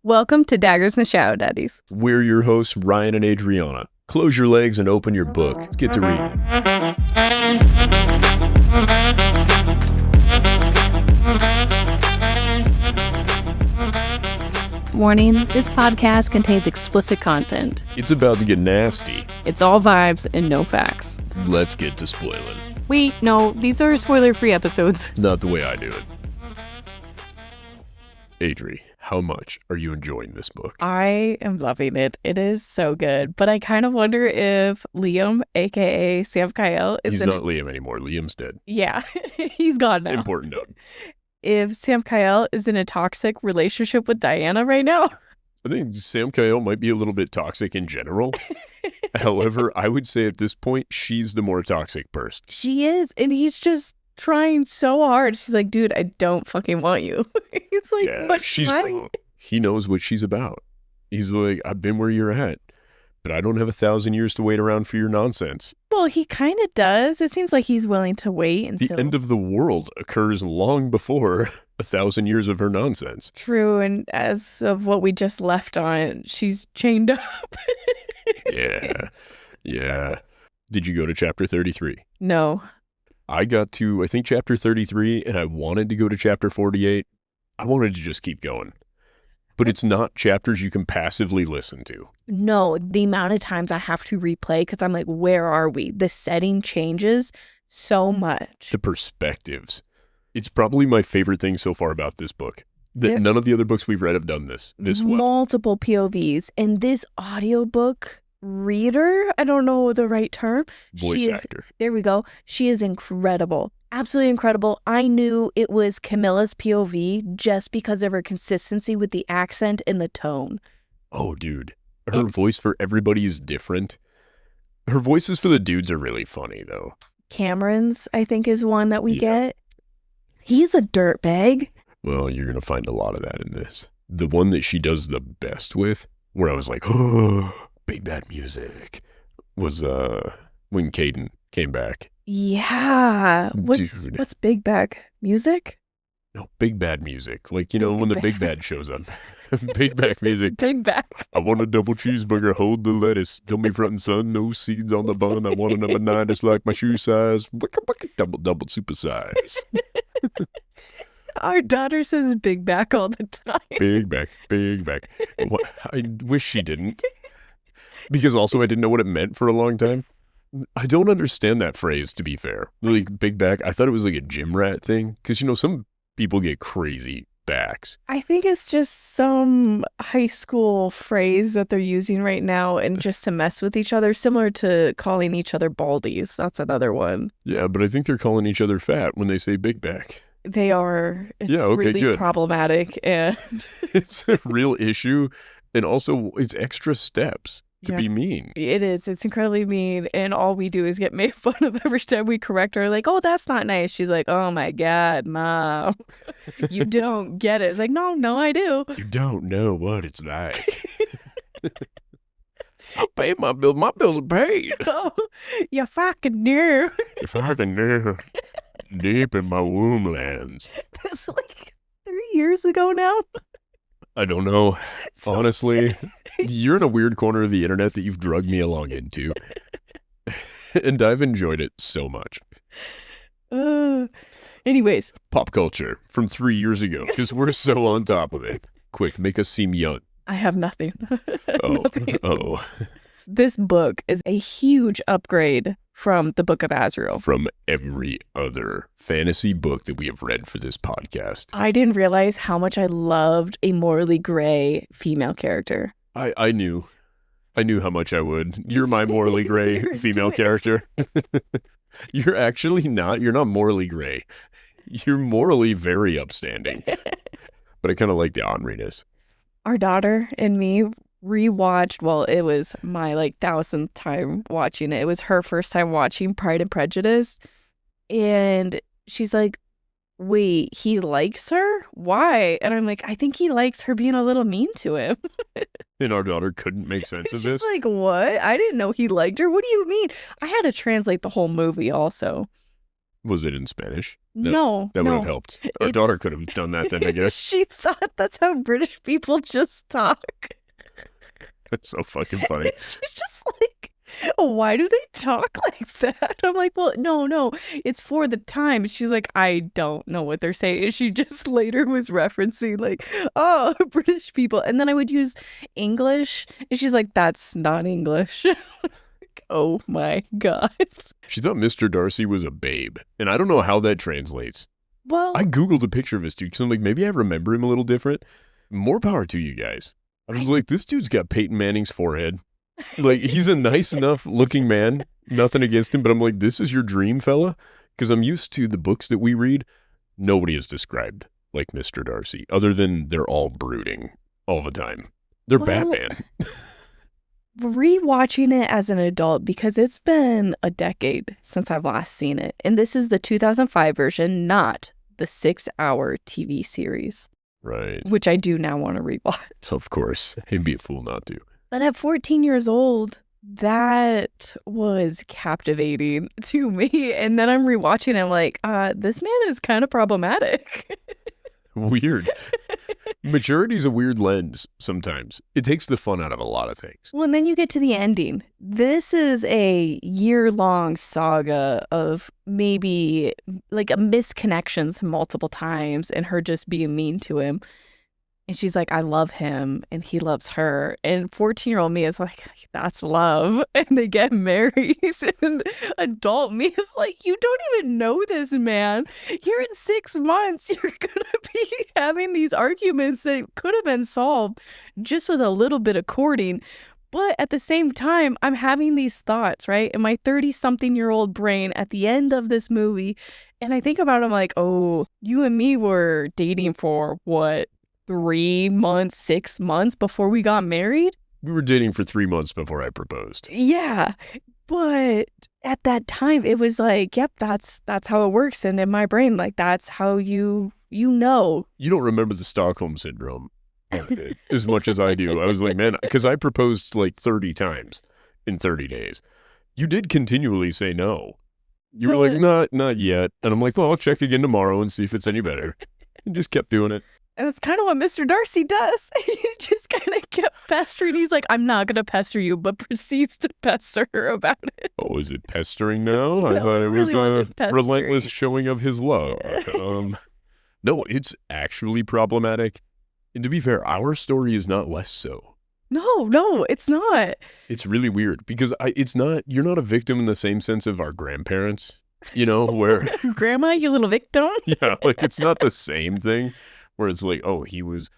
Welcome to Daggers and Shadow Daddies. We're your hosts, Ryan and Adriana. Close your legs and open your book. Let's get to reading. Warning, this podcast contains explicit content. It's about to get nasty. It's all vibes and no facts. Let's get to spoiling. Wait, no, these are spoiler-free episodes. Not the way I do it. Adri, how much are you enjoying this book? I am loving it. It is so good. But I kind of wonder if Liam, a.k.a. Samkiel, is He's not Liam anymore. Liam's dead. Yeah, he's gone now. Important note. If Samkiel is in a toxic relationship with Dianna right now. I think Samkiel might be a little bit toxic in general. However, I would say at this point, she's the more toxic person. She is, and he's just trying so hard. She's like, dude, I don't fucking want you. He's like, yeah, but she's why? He knows what she's about. He's like, I've been where you're at, but I don't have 1,000 years to wait around for your nonsense. Well, he kind of does. It seems like he's willing to wait until... The end of the world occurs long before 1,000 years of her nonsense. True, and as of what we just left on, she's chained up. Yeah. Did you go to chapter 33? No. I got to, I think, chapter 33, and I wanted to go to chapter 48. I wanted to just keep going. But it's not chapters you can passively listen to. No, the amount of times I have to replay because I'm like, where are we? The setting changes so much. The perspectives. It's probably my favorite thing so far about this book. None of the other books we've read have done this well. Multiple POVs. And this audiobook reader, I don't know the right term. Voice actor. There we go. She is incredible. Absolutely incredible. I knew it was Camilla's POV just because of her consistency with the accent and the tone. Oh, dude. Her voice for everybody is different. Her voices for the dudes are really funny, though. Cameron's, I think, is one that we get. He's a dirtbag. Well, you're going to find a lot of that in this. The one that she does the best with, where I was like, oh, big bad music, was when Kaden came back. Yeah. What's big bag music? No, big bad music. Like, you know, when the big bad shows up. Big back music. Big back. I want a double cheeseburger, hold the lettuce. Tell me front and sun, no seeds on the bun. I want a number 9, it's like my shoe size. Double super size. Our daughter says big back all the time. Big back. I wish she didn't. Because also I didn't know what it meant for a long time. I don't understand that phrase, to be fair. Like, big back, I thought it was like a gym rat thing. Because, you know, some people get crazy backs. I think it's just some high school phrase that they're using right now and just to mess with each other, similar to calling each other baldies. That's another one. Yeah, but I think they're calling each other fat when they say big back. They are. It's really good. Problematic. And it's a real issue. And also, it's extra steps to be mean. It is. It's incredibly mean. And all we do is get made fun of every time we correct her. Like, oh, that's not nice. She's like, oh, my God, Mom. You don't get it. It's like, no, I do. You don't know what it's like. I paid my bill. My bills are paid. Oh, you fucking knew. If I can knew. Deep in my womb lands. It's like 3 years ago now. I don't know. Honestly, you're in a weird corner of the internet that you've drugged me along into. And I've enjoyed it so much. Anyways. Pop culture from 3 years ago, because we're so on top of it. Quick, make us seem young. I have nothing. Oh. This book is a huge upgrade from the Book of Azrael. From every other fantasy book that we have read for this podcast. I didn't realize how much I loved a morally gray female character. I knew how much I would. You're my morally gray female character. You're actually not. You're not morally gray. You're morally very upstanding. But I kind of like the orneriness. Our daughter and me rewatched, well, it was my 1,000th time watching it. It was her first time watching Pride and Prejudice. And she's like, wait, he likes her? Why? And I'm like, I think he likes her being a little mean to him. And our daughter couldn't make sense of this. She's like, what? I didn't know he liked her. What do you mean? I had to translate the whole movie also. Was it in Spanish? No, That would no. have helped. Our daughter could have done that then, I guess. She thought that's how British people just talk. That's so fucking funny. She's just like, why do they talk like that? I'm like, well, no, it's for the time. She's like, I don't know what they're saying. She just later was referencing like, oh, British people. And then I would use English. And she's like, that's not English. Like, oh my God. She thought Mr. Darcy was a babe. And I don't know how that translates. Well, I Googled a picture of this dude because I'm like, maybe I remember him a little different. More power to you guys. I was like, this dude's got Peyton Manning's forehead. Like, he's a nice enough looking man. Nothing against him. But I'm like, this is your dream, fella? Because I'm used to the books that we read. Nobody is described like Mr. Darcy, other than they're all brooding all the time. They're Batman. Rewatching it as an adult, because it's been a decade since I've last seen it. And this is the 2005 version, not the 6-hour TV series. Right. Which I do now want to rewatch. Of course. He'd be a fool not to. But at 14 years old, that was captivating to me. And then I'm rewatching it, I'm like, this man is kind of problematic. Weird. Maturity's a weird lens sometimes. It takes the fun out of a lot of things. Well, and then you get to the ending. This is a year-long saga of maybe like a misconnections multiple times and her just being mean to him. And she's like, I love him and he loves her. And 14-year-old me is like, that's love. And they get married. And adult me is like, you don't even know this man. Here in 6 months, you're going to be having these arguments that could have been solved just with a little bit of courting. But at the same time, I'm having these thoughts, right? In my 30-something-year-old brain at the end of this movie. And I think about it, I'm like, oh, you and me were dating for what? 3 months, 6 months before we got married? We were dating for 3 months before I proposed. Yeah. But at that time, it was like, yep, that's how it works. And in my brain, like, that's how you know. You don't remember the Stockholm Syndrome as much as I do. I was like, man, because I proposed like 30 times in 30 days. You did continually say no. You were like, not yet. And I'm like, well, I'll check again tomorrow and see if it's any better. And just kept doing it. And that's kind of what Mr. Darcy does. He just kind of kept pestering. He's like, I'm not going to pester you, but proceeds to pester her about it. Oh, is it pestering now? No, I thought it was really a relentless showing of his love. No, it's actually problematic. And to be fair, our story is not less so. No, it's not. It's really weird because you're not a victim in the same sense of our grandparents, where. Grandma, you little victim? Yeah, like it's not the same thing. Where it's like, oh, he was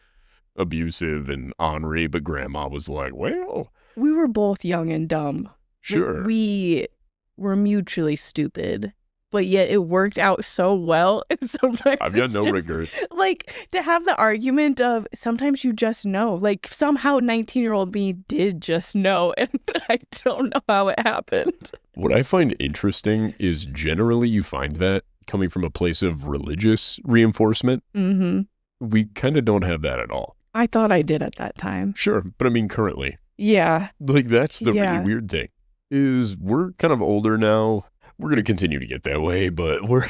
abusive and ornery, but grandma was like, well. We were both young and dumb. Sure. We were mutually stupid, but yet it worked out so well. And sometimes I've got no regrets. Like, to have the argument of sometimes you just know. Like, somehow 19-year-old me did just know, and I don't know how it happened. What I find interesting is generally you find that coming from a place of religious reinforcement. Mm-hmm. We kind of don't have that at all. I thought I did at that time. Sure, but I mean currently. Yeah. Like that's the really weird thing, is we're kind of older now. We're going to continue to get that way, but we're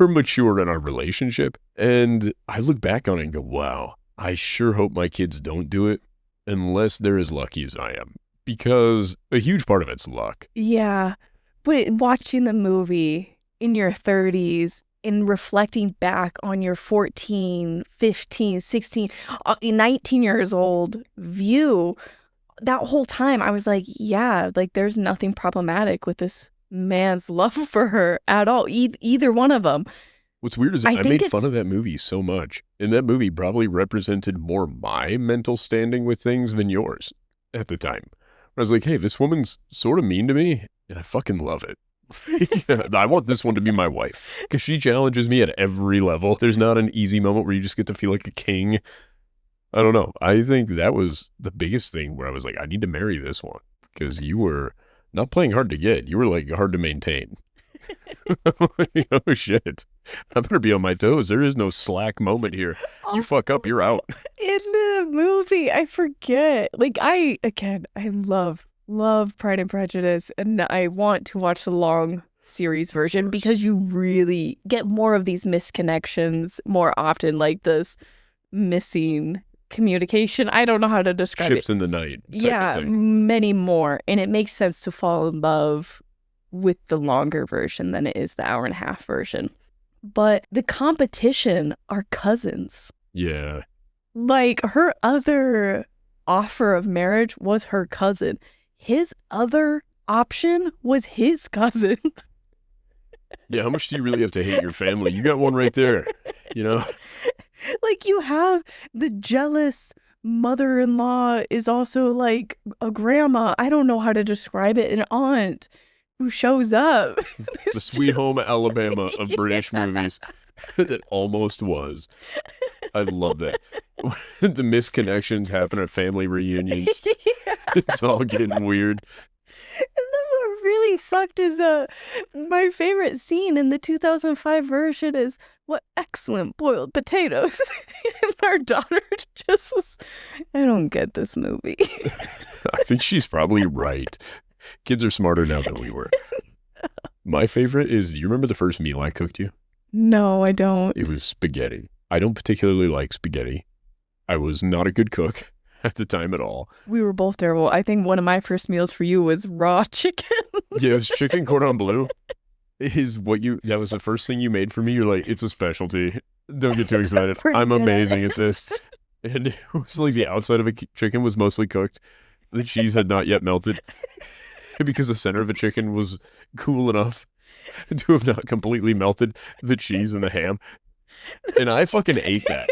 mature in our relationship. And I look back on it and go, wow, I sure hope my kids don't do it unless they're as lucky as I am. Because a huge part of it's luck. Yeah. But watching the movie in your 30s, in reflecting back on your 14, 15, 16, 19 years old view, that whole time I was like, yeah, like there's nothing problematic with this man's love for her at all. Either one of them. What's weird is I made fun of that movie so much. And that movie probably represented more my mental standing with things than yours at the time. I was like, hey, this woman's sort of mean to me and I fucking love it. I want this one to be my wife because she challenges me at every level. There's not an easy moment where you just get to feel like a king. I don't know. I think that was the biggest thing where I was like, I need to marry this one because you were not playing hard to get. You were like hard to maintain. Oh shit. I better be on my toes. There is no slack moment here. Also, you fuck up, you're out. In the movie, I forget. Like I love Pride and Prejudice, and I want to watch the long series version because you really get more of these misconnections more often, like this missing communication. I don't know how to describe Ships it. in the night. Yeah, many more. And it makes sense to fall in love with the longer version than it is the 1.5-hour version. But the competition are cousins. Yeah. Like, her other offer of marriage was her cousin. His other option was his cousin. Yeah, how much do you really have to hate your family? You got one right there, you know? Like, you have the jealous mother-in-law is also like a grandma. I don't know how to describe it. An aunt who shows up. The Sweet Home Alabama of British movies. That almost was. I love that. The misconnections happen at family reunions. Yeah. It's all getting weird. And then what really sucked is my favorite scene in the 2005 version is what excellent boiled potatoes. And our daughter just was, I don't get this movie. I think she's probably right. Kids are smarter now than we were. My favorite is, do you remember the first meal I cooked you? No, I don't. It was spaghetti. I don't particularly like spaghetti. I was not a good cook at the time at all. We were both terrible. I think one of my first meals for you was raw chicken. Yeah, it was chicken cordon bleu. That was the first thing you made for me. You're like, it's a specialty. Don't get too excited. I'm amazing at this. And it was like the outside of a chicken was mostly cooked. The cheese had not yet melted because the center of the chicken was cool enough to have not completely melted the cheese and the ham. And I fucking ate that.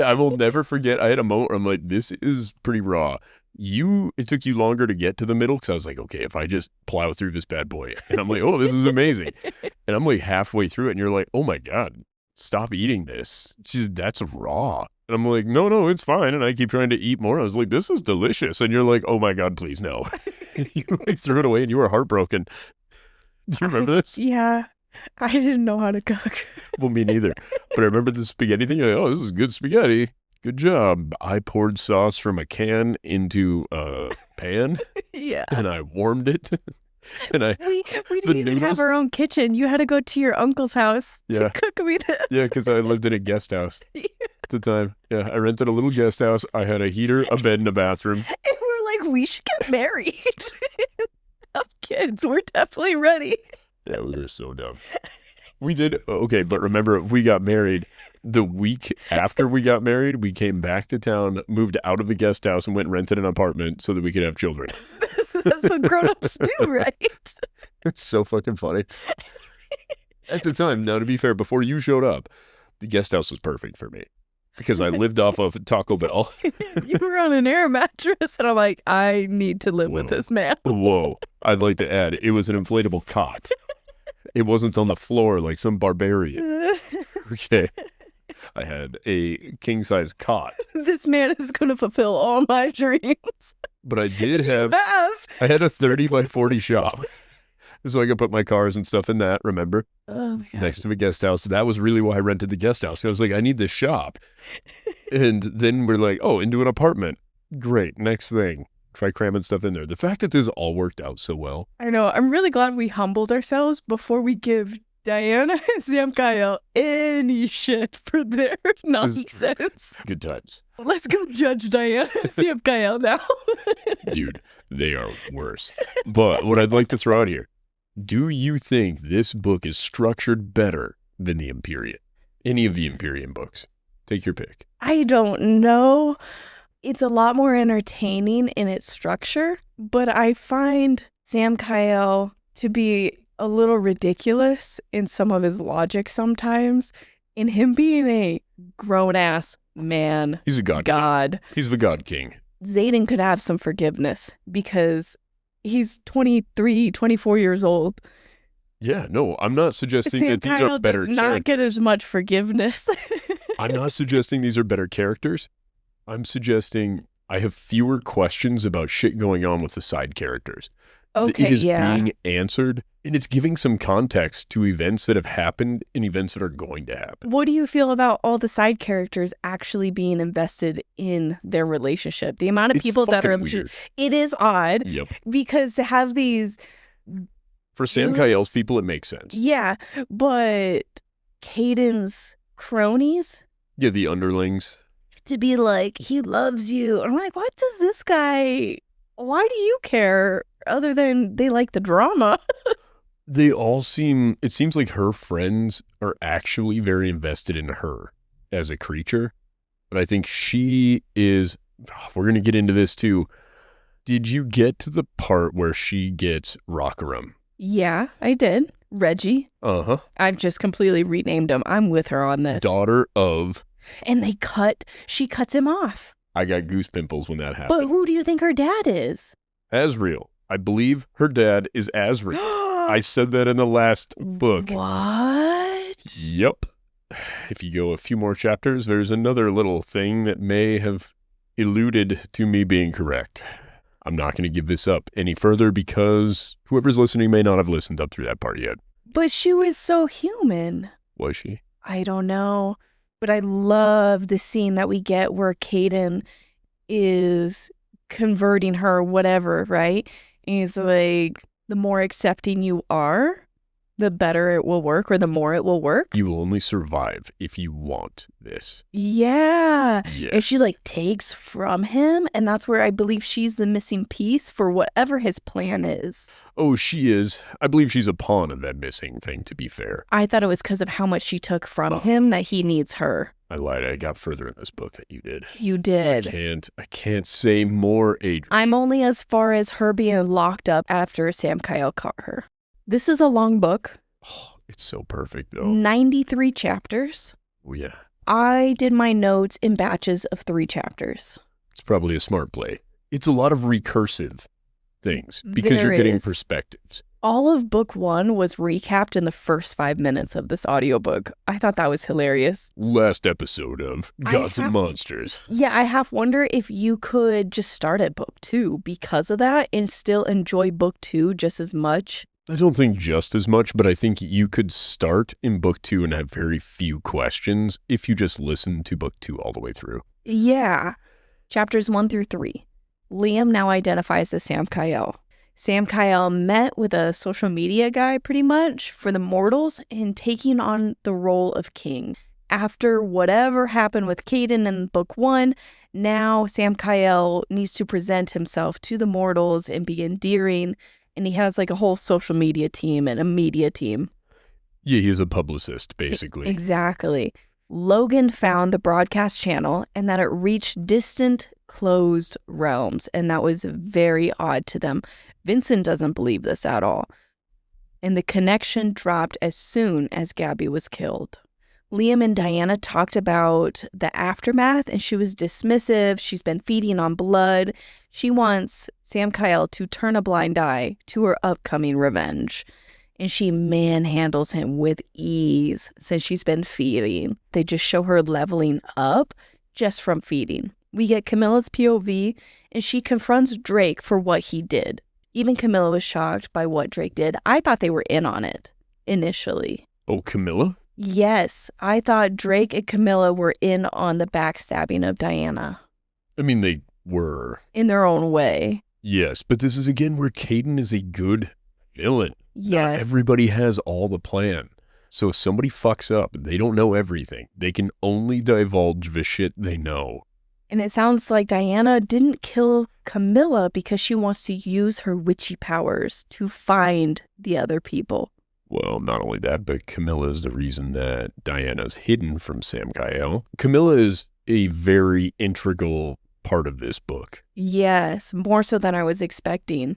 I will never forget. I had a moment where I'm like, this is pretty raw. It took you longer to get to the middle because I was like, okay, if I just plow through this bad boy. And I'm like, oh, this is amazing. And I'm like halfway through it and you're like, oh my God, stop eating this. That's raw. And I'm like, no, it's fine. And I keep trying to eat more. I was like, this is delicious. And you're like, oh my God, please no. And you like threw it away and you were heartbroken. Do you remember this? Yeah. I didn't know how to cook. Well, me neither. But I remember the spaghetti thing. You're like, oh, this is good spaghetti. Good job. I poured sauce from a can into a pan. Yeah. And I warmed it. And we didn't even have our own kitchen. You had to go to your uncle's house to cook me this. Yeah, because I lived in a guest house at the time. Yeah, I rented a little guest house. I had a heater, a bed, and a bathroom. And we're like, we should get married. Have kids. We're definitely ready. Yeah, we were so dumb. We did, okay, but remember, we got married. The week after we got married, we came back to town, moved out of the guest house, and went and rented an apartment so that we could have children. That's what grown-ups do, right? It's so fucking funny. At the time, now to be fair, before you showed up, the guest house was perfect for me because I lived off of Taco Bell. You were on an air mattress, and I'm like, I need to live with this man. Whoa. I'd like to add, it was an inflatable cot. It wasn't on the floor like some barbarian. Okay. I had a king-size cot. This man is going to fulfill all my dreams. But I did have... I had a 30 by 40 shop. So I could put my cars and stuff in that, remember? Oh, my God. Next to the guest house. That was really why I rented the guest house. I was like, I need this shop. And then we're like, oh, into an apartment. Great. Next thing. Try cramming stuff in there. The fact that this all worked out so well. I know. I'm really glad we humbled ourselves before we give Dianna and Samkiel any shit for their nonsense. Good times. Let's go judge Dianna and Samkiel now. Dude, they are worse. But what I'd like to throw out here, do you think this book is structured better than the Empyrean? Any of the Empyrean books? Take your pick. I don't know. It's a lot more entertaining in its structure, but I find Samkiel to be a little ridiculous in some of his logic sometimes, in him being a grown-ass man. He's a god. He's the god king. Xaden could have some forgiveness because he's 23, 24 years old. Yeah, no, I'm not suggesting that these are better characters. Does not get as much forgiveness. I'm not suggesting these are better characters. I'm suggesting I have fewer questions about shit going on with the side characters. Okay, it is being answered, and it's giving some context to events that have happened and events that are going to happen. What do you feel about all the side characters actually being invested in their relationship? The amount of people that are... Weird. It is odd. Yep. Because to have these For Samkiel's people, it makes sense. Yeah, but Kaden's cronies? Yeah, the underlings. To be like, he loves you. I'm like, what does this guy, why do you care other than they like the drama? They all it seems like her friends are actually very invested in her as a creature. But I think she is, we're going to get into this too. Did you get to the part where she gets Rockarum? Yeah, I did. Reggie. Uh-huh. I've just completely renamed him. I'm with her on this. Daughter of. And she cuts him off. I got goose pimples when that happened. But who do you think her dad is? Asriel. I believe her dad is Asriel. I said that in the last book. What? Yep. If you go a few more chapters, there's another little thing that may have eluded to me being correct. I'm not going to give this up any further because whoever's listening may not have listened up through that part yet. But she was so human. Was she? I don't know. But I love the scene that we get where Kaden is converting her, whatever, right? And he's like, the more accepting you are, the better it will work, or the more it will work. You will only survive if you want this. Yeah. Yes. And she like takes from him, and that's where I believe she's the missing piece for whatever his plan is. Oh, she is. I believe she's a pawn of that missing thing, to be fair. I thought it was because of how much she took from him that he needs her. I lied. I got further in this book than you did. You did. I can't say more, Adrian. I'm only as far as her being locked up after Samkiel caught her. This is a long book. Oh, it's so perfect, though. 93 chapters. Oh, yeah. I did my notes in batches of 3 chapters. It's probably a smart play. It's a lot of recursive things because you're getting perspectives. All of book 1 was recapped in the first 5 minutes of this audiobook. I thought that was hilarious. Last episode of Gods and Monsters. Yeah, I half wonder if you could just start at book 2 because of that and still enjoy book 2 just as much. I don't think just as much, but I think you could start in book 2 and have very few questions if you just listen to book 2 all the way through. Yeah. Chapters 1 through 3. Liam now identifies as Samkiel. Samkiel met with a social media guy pretty much for the mortals and taking on the role of king. After whatever happened with Kaden in book 1, now Samkiel needs to present himself to the mortals and be endearing. And he has like a whole social media team and a media team. Yeah, he's a publicist, basically. Exactly. Logan found the broadcast channel and that it reached distant, closed realms. And that was very odd to them. Vincent doesn't believe this at all. And the connection dropped as soon as Gabby was killed. Liam and Dianna talked about the aftermath and she was dismissive. She's been feeding on blood. She wants Samkiel to turn a blind eye to her upcoming revenge. And she manhandles him with ease since she's been feeding. They just show her leveling up just from feeding. We get Camilla's POV and she confronts Drake for what he did. Even Camilla was shocked by what Drake did. I thought they were in on it initially. Oh, Camilla? Yes, I thought Drake and Camilla were in on the backstabbing of Dianna. I mean, they were. In their own way. Yes, but this is again where Kaden is a good villain. Yes. Not everybody has all the plan. So if somebody fucks up, they don't know everything. They can only divulge the shit they know. And it sounds like Dianna didn't kill Camilla because she wants to use her witchy powers to find the other people. Well, not only that, but Camilla is the reason that Diana's hidden from Samkiel. Camilla is a very integral part of this book. Yes, more so than I was expecting.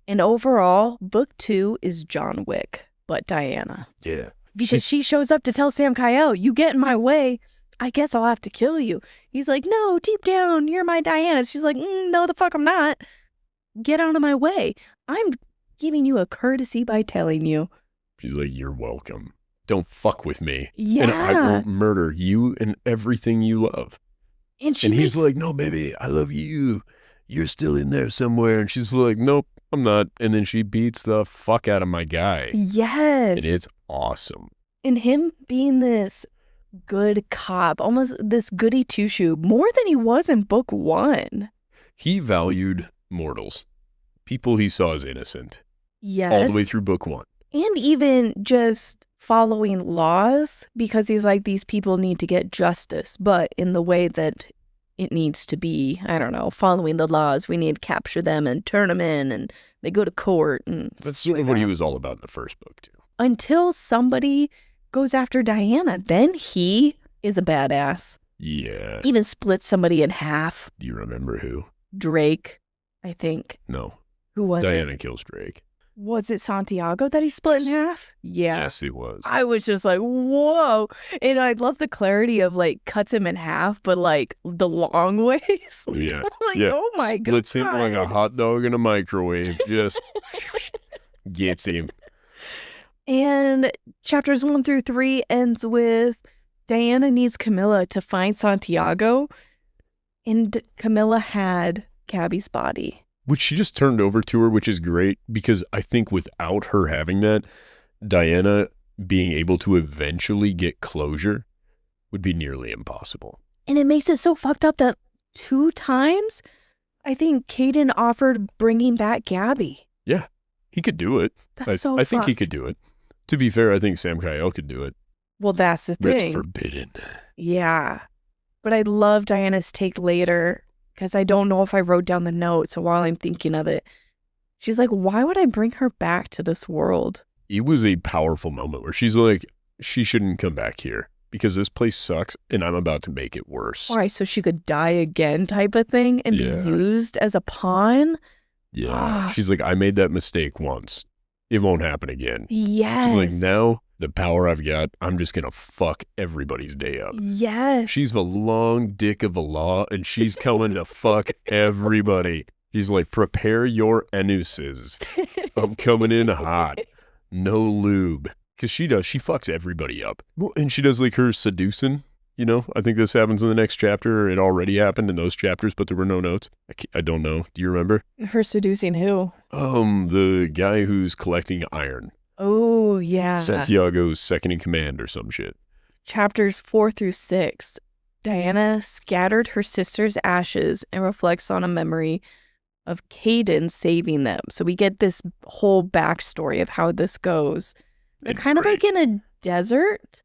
And overall, book 2 is John Wick, but Dianna. Yeah. Because she shows up to tell Samkiel, you get in my way, I guess I'll have to kill you. He's like, no, deep down, you're my Dianna. She's like, no, the fuck I'm not. Get out of my way. I'm giving you a courtesy by telling you. She's like, you're welcome. Don't fuck with me. Yeah. And I won't murder you and everything you love. And he's like, no, baby, I love you. You're still in there somewhere. And she's like, nope, I'm not. And then she beats the fuck out of my guy. Yes. And it's awesome. And him being this good cop, almost this goody two-shoe, more than he was in book 1. He valued mortals. People he saw as innocent. Yes. All the way through book 1. And even just following laws, because he's like, these people need to get justice, but in the way that it needs to be, I don't know, following the laws. We need to capture them and turn them in, and they go to court. And that's sort of what he was all about in the first book, too. Until somebody goes after Dianna, then he is a badass. Yeah. Even splits somebody in half. Do you remember who? Drake, I think. No. Who was it? Dianna kills Drake. Was it Santiago that he split in half? Yeah. Yes, it was. I was just like, whoa. And I love the clarity of like cuts him in half, but like the long ways. Yeah. Like, yeah. oh my God. Splits him like a hot dog in a microwave. Just gets him. And chapters 1 through 3 ends with Dianna needs Camilla to find Santiago. And Camilla had Gabby's body. Which she just turned over to her, which is great, because I think without her having that, Dianna being able to eventually get closure would be nearly impossible. And it makes it so fucked up that 2 times, I think Kaden offered bringing back Gabby. Yeah, he could do it. That's I think he could do it. To be fair, I think Samkiel could do it. Well, that's the But thing. it's forbidden. Yeah. But I love Diana's take later, because I don't know if I wrote down the note, so while I'm thinking of it, she's like, why would I bring her back to this world? It was a powerful moment where she's like, she shouldn't come back here because this place sucks and I'm about to make it worse. Why, so she could die again type of thing and Yeah. be used as a pawn? Yeah. Ah. She's like, I made that mistake once. It won't happen again. Yes. She's like, now the power I've got, I'm just going to fuck everybody's day up. Yes. She's the long dick of the law, and she's coming to fuck everybody. He's like, prepare your anuses. I'm coming in hot. No lube. Because she fucks everybody up. Well, and she does like her seducing, you know? I think this happens in the next chapter, or it already happened in those chapters, but there were no notes. I don't know. Do you remember? Her seducing who? The guy who's collecting iron. Oh, yeah. Santiago's second in command or some shit. Chapters 4 through 6. Dianna scattered her sister's ashes and reflects on a memory of Kaden saving them. So we get this whole backstory of how this goes. They're It's kind great. of like in a desert.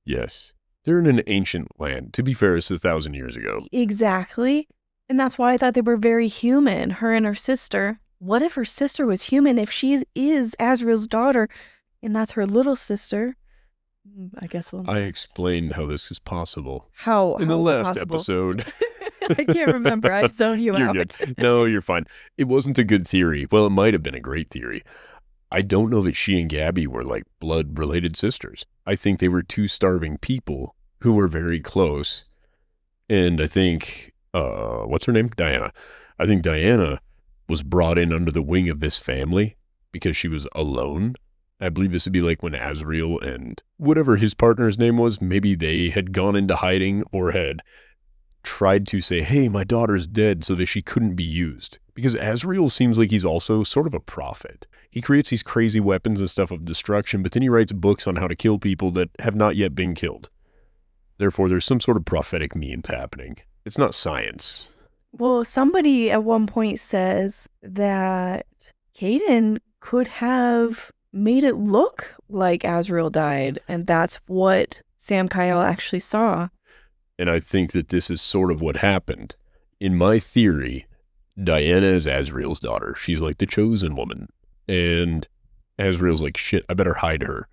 Yes. They're in an ancient land. To be fair, it's 1,000 years ago. Exactly. And that's why I thought they were very human, her and her sister. What if her sister was human? If she is Azriel's daughter and that's her little sister, I guess we'll... I explained how this is possible How in the is it last possible? episode. I can't remember. I zoned you You're out. good. No, you're fine. It wasn't a good theory. Well, it might have been a great theory. I don't know that she and Gabby were like blood-related sisters. I think they were 2 starving people who were very close. And I think, what's her name? Dianna. I think Dianna was brought in under the wing of this family because she was alone. I believe this would be like when Azriel and whatever his partner's name was, maybe they had gone into hiding or had tried to say, hey, my daughter's dead, so that she couldn't be used. Because Azriel seems like he's also sort of a prophet. He creates these crazy weapons and stuff of destruction, but then he writes books on how to kill people that have not yet been killed. Therefore, there's some sort of prophetic means happening. It's not science. Well, somebody at one point says that Kaden could have made it look like Azriel died, and that's what Samkiel actually saw. And I think that this is sort of what happened. In my theory, Dianna is Azriel's daughter. She's like the chosen woman. And Azriel's like, shit, I better hide her.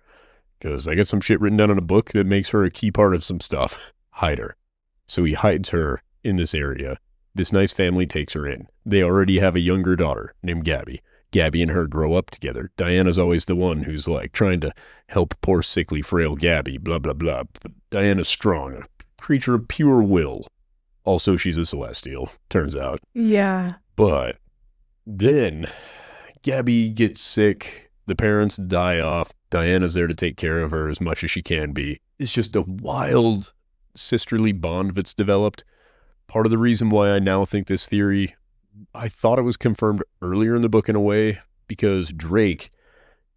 Because I got some shit written down in a book that makes her a key part of some stuff. Hide her. So he hides her in this area. This nice family takes her in. They already have a younger daughter named Gabby. Gabby and her grow up together. Diana's always the one who's like trying to help poor, sickly, frail Gabby, blah, blah, blah. But Diana's strong, a creature of pure will. Also, she's a celestial, turns out. Yeah. But then Gabby gets sick. The parents die off. Diana's there to take care of her as much as she can be. It's just a wild sisterly bond that's developed. Part of the reason why I now think this theory, I thought it was confirmed earlier in the book in a way, because Drake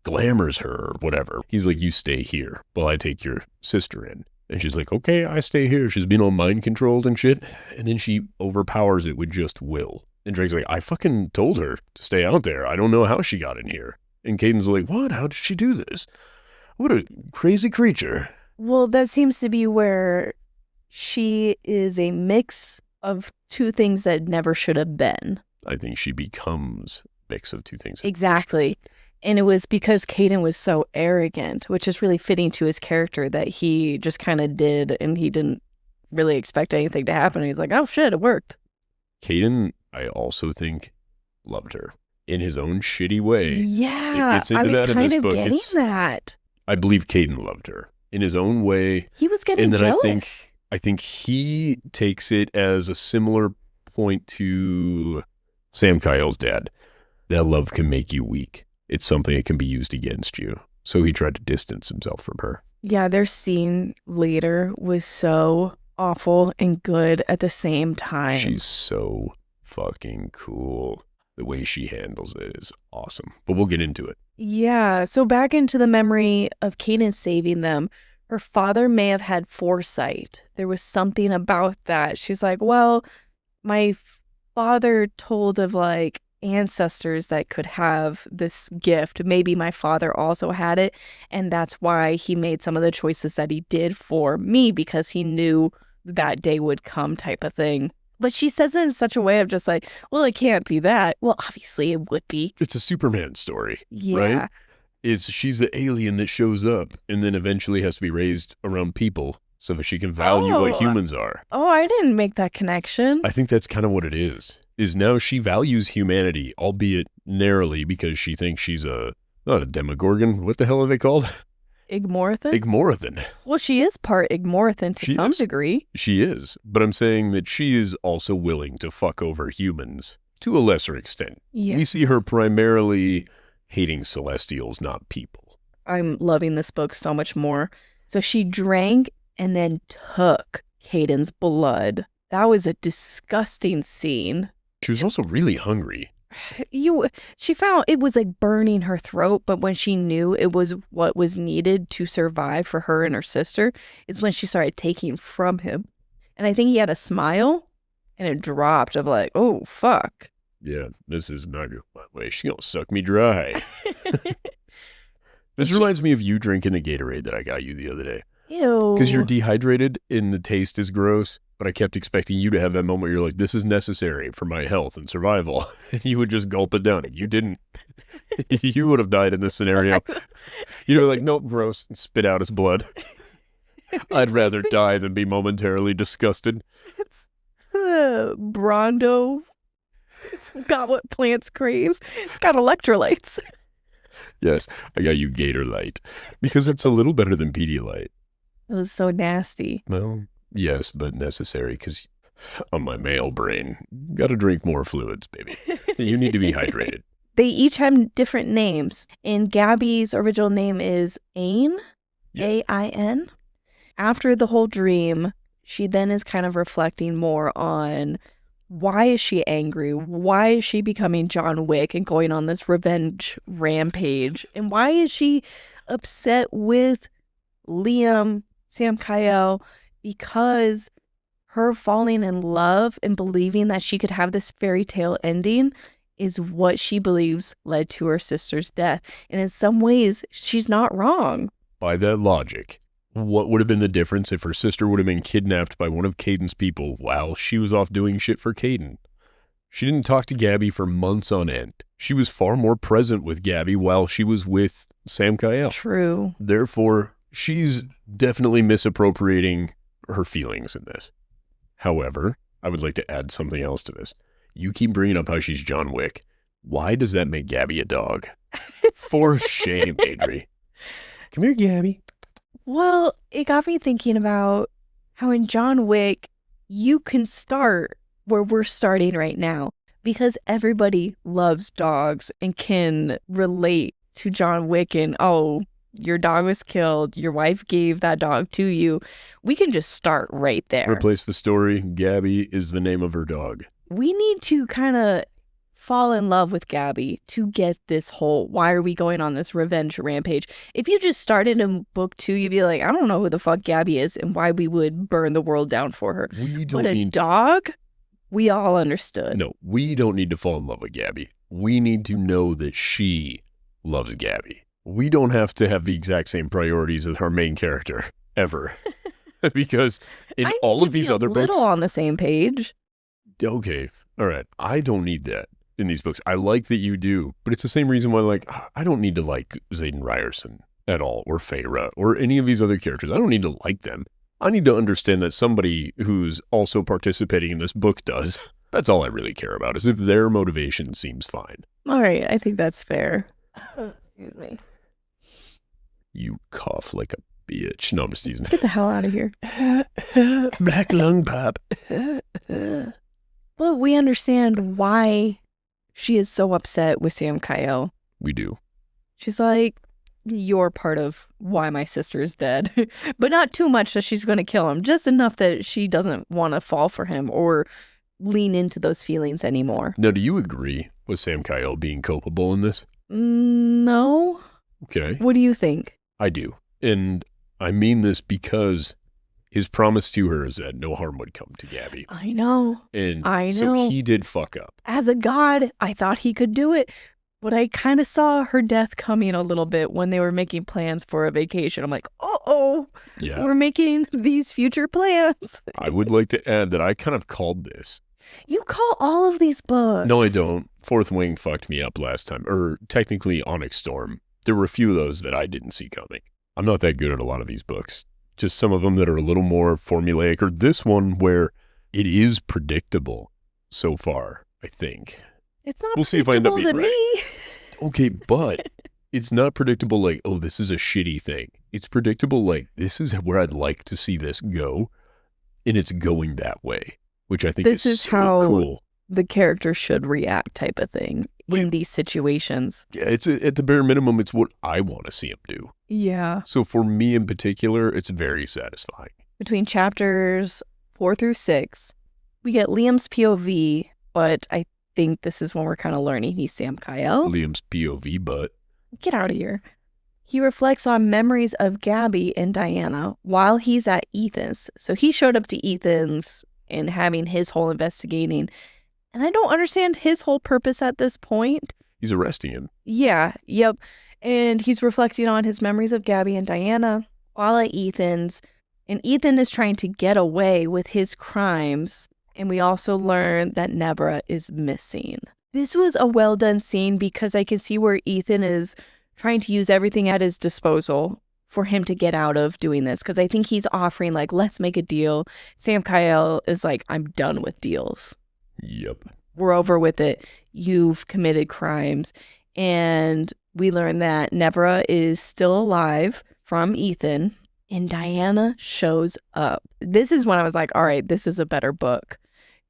glamours her or whatever. He's like, you stay here while I take your sister in. And she's like, okay, I stay here. She's been all mind controlled and shit. And then she overpowers it with just will. And Drake's like, I fucking told her to stay out there. I don't know how she got in here. And Kaden's like, what? How did she do this? What a crazy creature. Well, that seems to be where she is a mix of two things that never should have been. I think she becomes a mix of two things. Exactly. And it was because Kaden was so arrogant, which is really fitting to his character, that he just kind of did, and he didn't really expect anything to happen. He's like, oh shit, it worked. Kaden, I also think, loved her in his own shitty way. Yeah, It's into I was that in kind this of book. getting that. I believe Kaden loved her in his own way. He was getting And then jealous. I think he takes it as a similar point to Samkiel's dad. That love can make you weak. It's something that can be used against you. So he tried to distance himself from her. Yeah, their scene later was so awful and good at the same time. She's so fucking cool. The way she handles it is awesome. But we'll get into it. Yeah, so back into the memory of Kaden saving them. Her father may have had foresight. There was something about that. She's like, well, my father told of like ancestors that could have this gift. Maybe my father also had it, and that's why he made some of the choices that he did for me, because he knew that day would come, type of thing. But she says it in such a way of just like, well, it can't be that. Well, obviously it would be. It's a Superman story, Yeah. right? She's the alien that shows up and then eventually has to be raised around people so that she can value what humans are. Oh, I didn't make that connection. I think that's kind of what it is now she values humanity, albeit narrowly, because she thinks she's not a demogorgon. What the hell are they called? Igmorathan? Igmorathan. Well, she is part Igmorathan to some degree. She is. But I'm saying that she is also willing to fuck over humans to a lesser extent. Yeah. We see her primarily hating Celestials, not people. I'm loving this book so much more. So she drank and then took Kaden's blood. That was a disgusting scene. She was also really hungry. She found it was like burning her throat, but when she knew it was what was needed to survive for her and her sister, is when she started taking from him. And I think he had a smile, and it dropped of like, oh, fuck. Yeah, this is not good. My way. She gonna suck me dry. This reminds me of you drinking the Gatorade that I got you the other day. Ew. Because you're dehydrated and the taste is gross, but I kept expecting you to have that moment where you're like, this is necessary for my health and survival. And you would just gulp it down. You didn't. You would have died in this scenario. You were like, nope, gross, and spit out his blood. I'd rather die than be momentarily disgusted. It's Brondo. It's got what plants crave. It's got electrolytes. Yes, I got you Gator Light. Because it's a little better than Pedialyte. It was so nasty. Well, yes, but necessary because on my male brain, gotta drink more fluids, baby. You need to be hydrated. They each have different names. And Gabby's original name is Ain, A-I-N. After the whole dream, she then is kind of reflecting more on why is she angry? Why is she becoming John Wick and going on this revenge rampage? And why is she upset with Liam, Samkiel? Because her falling in love and believing that she could have this fairy tale ending is what she believes led to her sister's death. And in some ways, she's not wrong. By that logic, what would have been the difference if her sister would have been kidnapped by one of Caden's people while she was off doing shit for Kaden? She didn't talk to Gabby for months on end. She was far more present with Gabby while she was with Samkiel. True. Therefore, she's definitely misappropriating her feelings in this. However, I would like to add something else to this. You keep bringing up how she's John Wick. Why does that make Gabby a dog? For shame, Adri. Come here, Gabby. Well, it got me thinking about how in John Wick, you can start where we're starting right now because everybody loves dogs and can relate to John Wick and, oh, your dog was killed. Your wife gave that dog to you. We can just start right there. Replace the story. Gabby is the name of her dog. We need to kind of fall in love with Gabby to get this whole, why are we going on this revenge rampage? If you just started in book 2, you'd be like, I don't know who the fuck Gabby is and why we would burn the world down for her. But a dog, we all understood. No, we don't need to fall in love with Gabby. We need to know that she loves Gabby. We don't have to have the exact same priorities as our main character, ever. Because in all of these other books... little on the same page. Okay, all right. I don't need that in these books. I like that you do, but it's the same reason why, like, I don't need to like Xaden Riorson at all, or Feyre, or any of these other characters. I don't need to like them. I need to understand that somebody who's also participating in this book does. That's all I really care about, is if their motivation seems fine. All right, I think that's fair. Excuse me. You cough like a bitch. No, I'm just teasing. Get the hell out of here. Black lung pop. But we understand why she is so upset with Samkiel. We do. She's like, you're part of why my sister's dead. But not too much that she's going to kill him. Just enough that she doesn't want to fall for him or lean into those feelings anymore. Now, do you agree with Samkiel being culpable in this? No. Okay. What do you think? I do. And I mean this because his promise to her is that no harm would come to Gabby. I know. And I know. So he did fuck up. As a god, I thought he could do it. But I kind of saw her death coming a little bit when they were making plans for a vacation. I'm like, yeah, we're making these future plans. I would like to add that I kind of called this. You call all of these books. No, I don't. Fourth Wing fucked me up last time. Or technically Onyx Storm. There were a few of those that I didn't see coming. I'm not that good at a lot of these books. Just some of them that are a little more formulaic. Or this one where it is predictable so far, I think. It's not we'll see if I end up being to right. me. Okay, but it's not predictable like, oh, this is a shitty thing. It's predictable like, this is where I'd like to see this go. And it's going that way, which I think this is so how cool. The character should react type of thing in these situations. Yeah, it's at the bare minimum, it's what I want to see him do. Yeah. So for me in particular, it's very satisfying. Between chapters 4 through 6, we get Liam's POV, but I think this is when we're kind of learning he's Samkiel. Liam's POV, but... Get out of here. He reflects on memories of Gabby and Dianna while he's at Ethan's. So he showed up to Ethan's and having his whole investigating. And I don't understand his whole purpose at this point. He's arresting him. Yeah, yep. And he's reflecting on his memories of Gabby and Dianna while at Ethan's. And Ethan is trying to get away with his crimes. And we also learn that Nevera is missing. This was a well done scene because I can see where Ethan is trying to use everything at his disposal for him to get out of doing this. Because I think he's offering like, let's make a deal. Samkiel is like, I'm done with deals. Yep. We're over with it. You've committed crimes. And we learn that Nevera is still alive from Ethan. And Dianna shows up. This is when I was like, all right, this is a better book.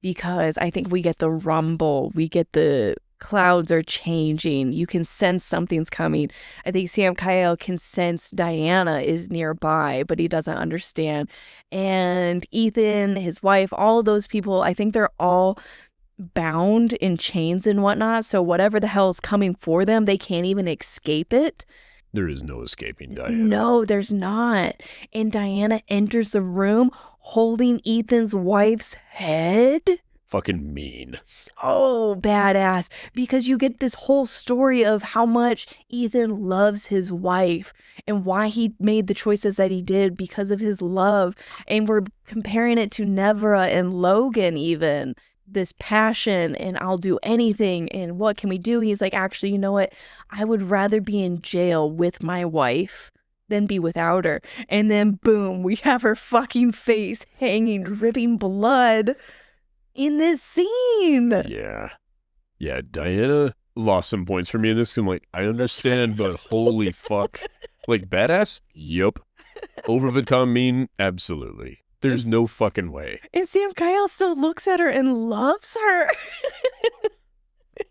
Because I think we get the rumble. We get the clouds are changing. You can sense something's coming. I think Samkiel can sense Dianna is nearby, but he doesn't understand. And Ethan, his wife, all of those people, I think they're all bound in chains and whatnot. So whatever the hell is coming for them, they can't even escape it. There is no escaping Dianna. No, there's not. And Dianna enters the room holding Ethan's wife's head. Fucking mean. So badass. Because you get this whole story of how much Ethan loves his wife and why he made the choices that he did because of his love. And we're comparing it to Nevera and Logan even. This passion and I'll do anything and what can we do? He's like, actually, you know what? I would rather be in jail with my wife than be without her. And then boom, we have her fucking face hanging, dripping blood in this scene. Yeah. Yeah, Dianna lost some points for me in this. I'm like, I understand, but holy fuck. Like, badass? Yup. Over the top mean? Absolutely. There's no fucking way. And Samkiel still looks at her and loves her.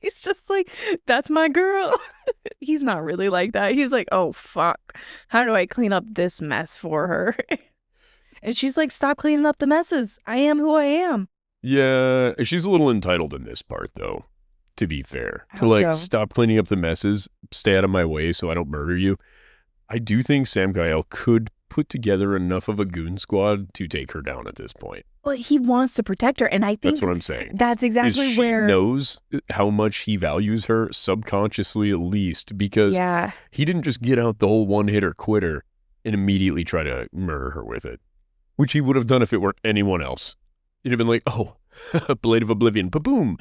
He's just like, that's my girl. He's not really like that. He's like, oh, fuck. How do I clean up this mess for her? And she's like, stop cleaning up the messes. I am who I am. Yeah, she's a little entitled in this part, though, to be fair. To like, stop cleaning up the messes, stay out of my way so I don't murder you. I do think Samkiel could put together enough of a goon squad to take her down at this point. But he wants to protect her. And I think that's what I'm saying. That's exactly she where... knows how much he values her, subconsciously at least, because he didn't just get out the whole one-hitter quitter and immediately try to murder her with it, which he would have done if it were anyone else. He'd have been like, oh, Blade of Oblivion, ba-boom,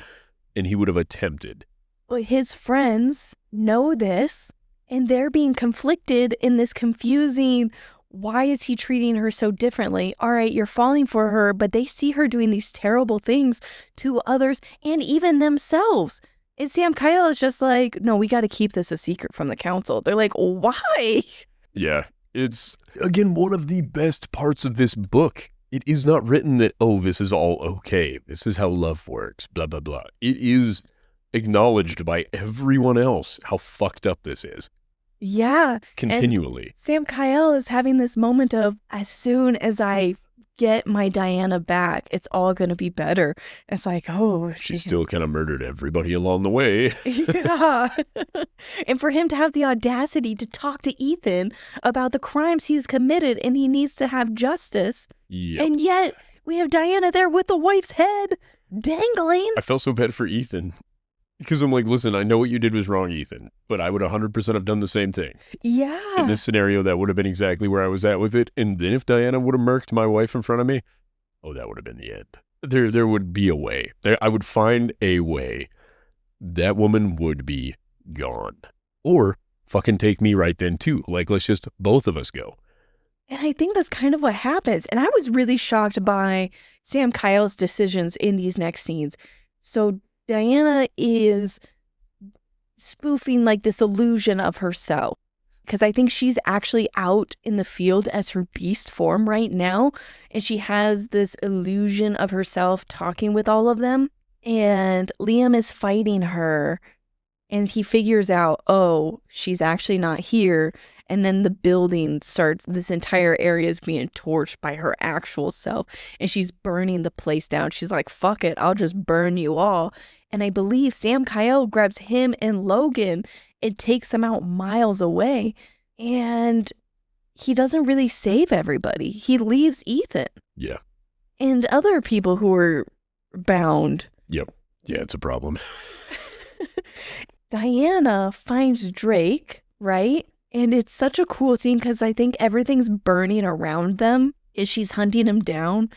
and he would have attempted. But his friends know this, and they're being conflicted in this confusing... Why is he treating her so differently? All right, you're falling for her, but they see her doing these terrible things to others and even themselves. And Samkiel is just like, no, we got to keep this a secret from the council. They're like, why? Yeah, it's, again, one of the best parts of this book. It is not written that, oh, this is all okay. This is how love works, blah, blah, blah. It is acknowledged by everyone else how fucked up this is. Yeah. Continually. And Samkiel is having this moment of, as soon as I get my Dianna back, it's all going to be better. It's like, oh. She still kind of murdered everybody along the way. Yeah. And for him to have the audacity to talk to Ethan about the crimes he's committed and he needs to have justice. Yep. And yet we have Dianna there with the wife's head dangling. I felt so bad for Ethan. Because I'm like, listen, I know what you did was wrong, Ethan, but I would 100% have done the same thing. Yeah. In this scenario, that would have been exactly where I was at with it. And then if Dianna would have murked my wife in front of me, oh, that would have been the end. There would be a way. I would find a way. That woman would be gone. Or fucking take me right then, too. Like, let's just both of us go. And I think that's kind of what happens. And I was really shocked by Samkiel's decisions in these next scenes. So Dianna is spoofing like this illusion of herself, because I think she's actually out in the field as her beast form right now, and she has this illusion of herself talking with all of them, and Liam is fighting her, and he figures out, oh, she's actually not here, and then the building starts, this entire area is being torched by her actual self, and she's burning the place down. She's like, fuck it, I'll just burn you all. And I believe Samkiel grabs him and Logan and takes them out miles away. And he doesn't really save everybody. He leaves Ethan. Yeah. And other people who are bound. Yep. Yeah, it's a problem. Dianna finds Drake, right? And it's such a cool scene because I think everything's burning around them as she's hunting him down.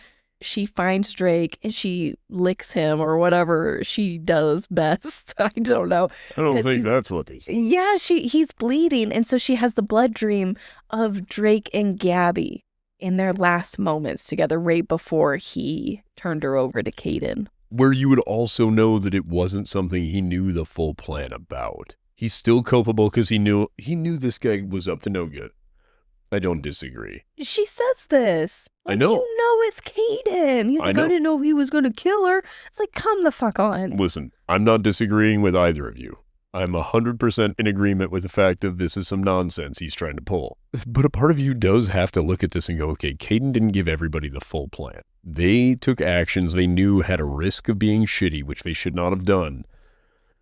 She finds Drake and she licks him or whatever she does best. I don't know. I don't think that's what they say. Yeah, he's bleeding. And so she has the blood dream of Drake and Gabby in their last moments together right before he turned her over to Kaden. Where you would also know that it wasn't something he knew the full plan about. He's still culpable because he knew this guy was up to no good. I don't disagree. She says this. Like, I know. You know it's Kaden. He's like, I didn't know he was going to kill her. It's like, come the fuck on. Listen, I'm not disagreeing with either of you. I'm 100% in agreement with the fact of this is some nonsense he's trying to pull. But a part of you does have to look at this and go, okay, Kaden didn't give everybody the full plan. They took actions they knew had a risk of being shitty, which they should not have done.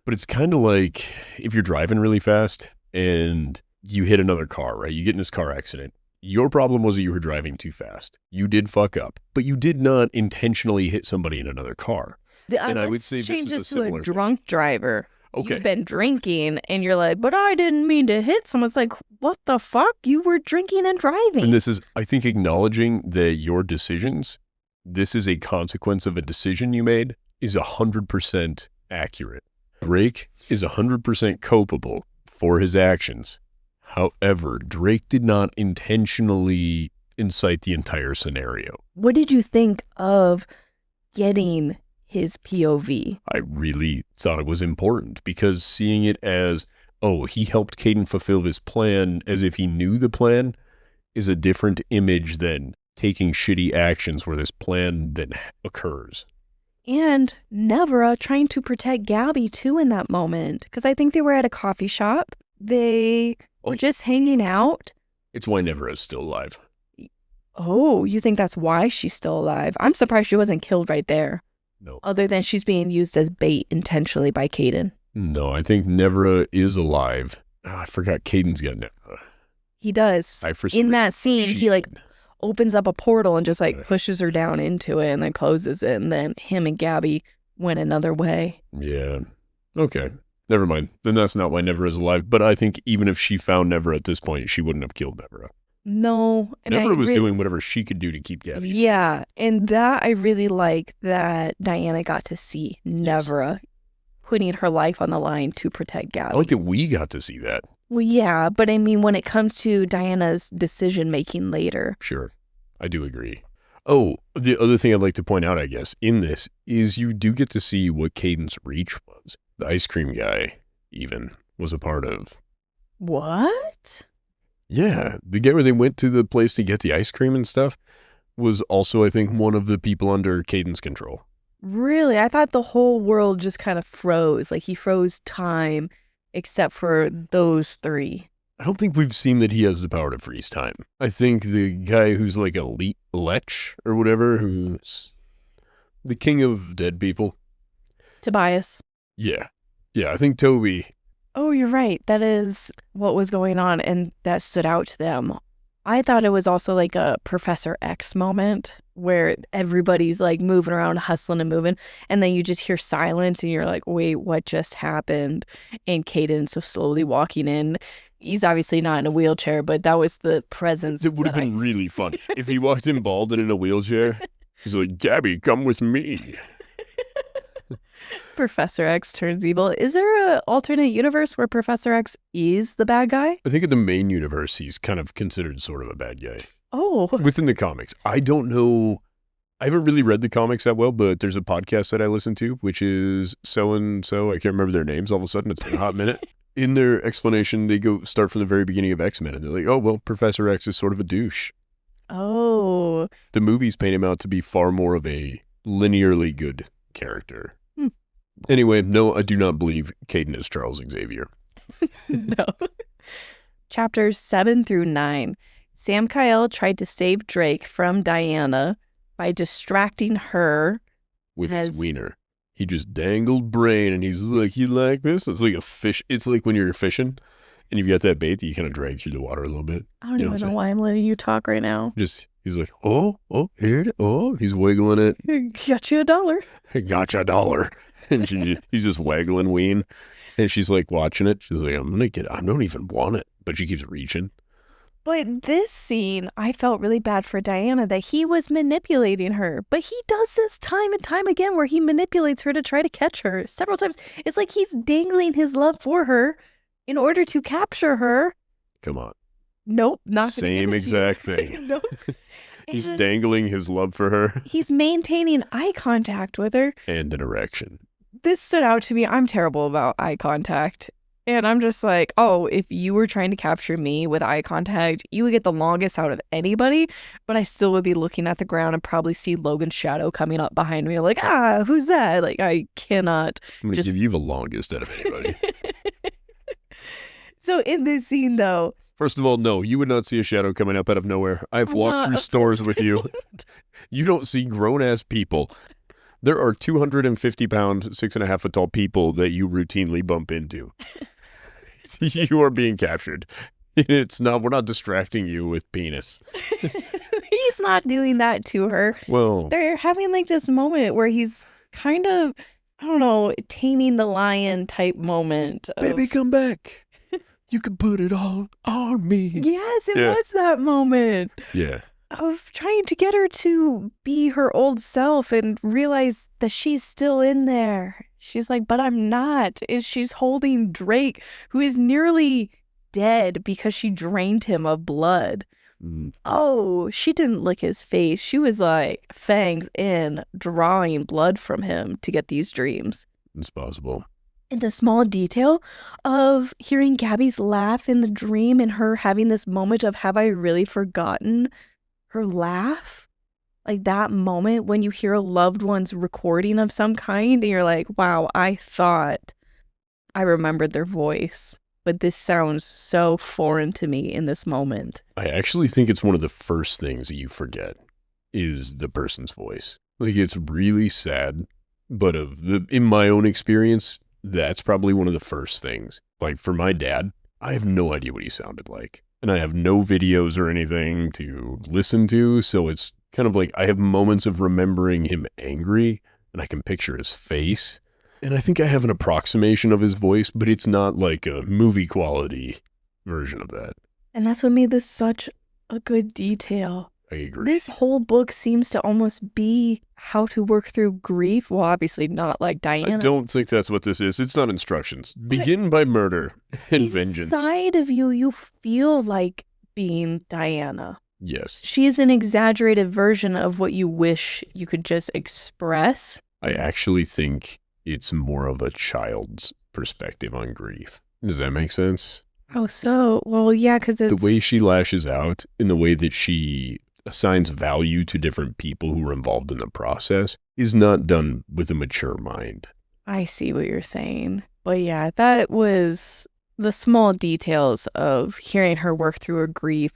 But it's kind of like if you're driving really fast and you hit another car, right? You get in this car accident. Your problem was that you were driving too fast. You did fuck up, but you did not intentionally hit somebody in another car. And I would say this is a similar to a drunk driver. Okay. You've been drinking and you're like, but I didn't mean to hit someone. It's like, what the fuck? You were drinking and driving. And this is, I think, acknowledging that your decisions, this is a consequence of a decision you made, is 100% accurate. Drake is 100% culpable for his actions. However, Drake did not intentionally incite the entire scenario. What did you think of getting his POV? I really thought it was important because seeing it as, oh, he helped Kaden fulfill this plan as if he knew the plan is a different image than taking shitty actions where this plan then occurs. And Nevera trying to protect Gabby too in that moment because I think they were at a coffee shop. They were just hanging out. It's why Nevera is still alive. Oh, you think that's why she's still alive? I'm surprised she wasn't killed right there. No. Other than she's being used as bait intentionally by Kaden. No, I think Nevera is alive. Oh, I forgot Kaden's got Nevera. He does. In that scene, he like opens up a portal and just like pushes her down into it and then closes it. And then him and Gabby went another way. Yeah. Okay. Never mind. Then that's not why Nevera's alive. But I think even if she found Nevera at this point, she wouldn't have killed Nevera. No. And Nevera was doing whatever she could do to keep Gabby safe. Yeah. And that I really like that Dianna got to see Nevera putting her life on the line to protect Gabby. I like that we got to see that. Well, yeah. But I mean, when it comes to Diana's decision making later. Sure. I do agree. Oh, the other thing I'd like to point out, I guess, in this is you do get to see what Kaden's reach was. The ice cream guy, even, was a part of. What? Yeah, the guy where they went to the place to get the ice cream and stuff was also, I think, one of the people under Kaden's control. Really? I thought the whole world just kind of froze. Like he froze time, except for those three. I don't think we've seen that he has the power to freeze time. I think the guy who's like a lech or whatever, who's the king of dead people. Tobias. Yeah. Yeah, I think Toby. Oh, you're right. That is what was going on, and that stood out to them. I thought it was also like a Professor X moment where everybody's like moving around, hustling and moving, and then you just hear silence, and you're like, wait, what just happened? And Kaden so slowly walking in. He's obviously not in a wheelchair, but that was the presence. It would have been really fun if he walked in bald and in a wheelchair. He's like, Gabby, come with me. Professor X turns evil. Is there an alternate universe where Professor X is the bad guy? I think in the main universe, he's kind of considered sort of a bad guy. Oh. Within the comics. I don't know. I haven't really read the comics that well, but there's a podcast that I listen to, which is so-and-so. I can't remember their names all of a sudden. It's been a hot minute. In their explanation, they start from the very beginning of X-Men, and they're like, oh, well, Professor X is sort of a douche. Oh. The movies paint him out to be far more of a linearly good character. Anyway, no, I do not believe Kaden is Charles Xavier. No. Chapters 7 through 9. Samkiel tried to save Drake from Dianna by distracting her with his wiener. He just dangled brain, and he's like, you like this? It's like a fish. It's like when you're fishing, and you've got that bait that you kind of drag through the water a little bit. I don't even know why I'm letting you talk right now. He's like, here, he's wiggling it. Got you $1. I got you $1. And he's just waggling ween. And she's like watching it. She's like, I don't even want it. But she keeps reaching. But this scene, I felt really bad for Dianna that he was manipulating her. But he does this time and time again where he manipulates her to try to catch her several times. It's like he's dangling his love for her in order to capture her. Come on. Nope. Not same exact thing. Nope. He's dangling his love for her. He's maintaining eye contact with her. And an erection. This stood out to me. I'm terrible about eye contact. And I'm just like, oh, if you were trying to capture me with eye contact, you would get the longest out of anybody, but I still would be looking at the ground and probably see Logan's shadow coming up behind me. Like, who's that? Like, I cannot. I'm going to give you the longest out of anybody. So in this scene, though. First of all, no, you would not see a shadow coming up out of nowhere. I've walked through stores with you. You don't see grown-ass people. There are 250-pound, 6.5-foot tall people that you routinely bump into. You are being captured. We're not distracting you with penis. He's not doing that to her. Well, they're having like this moment where he's kind of, I don't know, taming the lion type moment. Baby, come back. You can put it all on me. Yes, it was that moment. Yeah. Of trying to get her to be her old self and realize that she's still in there. She's like, but I'm not. And she's holding Drake, who is nearly dead because she drained him of blood. Oh, she didn't lick his face. She was like, fangs in, drawing blood from him to get these dreams. It's possible. And the small detail of hearing Gabby's laugh in the dream and her having this moment of, have I really forgotten her laugh? Like that moment when you hear a loved one's recording of some kind and you're like, wow, I thought I remembered their voice, but this sounds so foreign to me in this moment. I actually think it's one of the first things that you forget is the person's voice. Like, it's really sad, but in my own experience, that's probably one of the first things. Like, for my dad, I have no idea what he sounded like. and I have no videos or anything to listen to, so it's kind of like I have moments of remembering him angry, and I can picture his face. And I think I have an approximation of his voice, but it's not like a movie quality version of that. And that's what made this such a good detail. I agree. This whole book seems to almost be how to work through grief. Well, obviously not like Dianna. I don't think that's what this is. It's not instructions. Begin by murder and vengeance. Inside of you, you feel like being Dianna. Yes. She is an exaggerated version of what you wish you could just express. I actually think it's more of a child's perspective on grief. Does that make sense? Oh, so? Well, yeah, because it's... The way she lashes out and the way that she assigns value to different people who are involved in the process is not done with a mature mind. I see what you're saying. But yeah, that was the small details of hearing her work through her grief.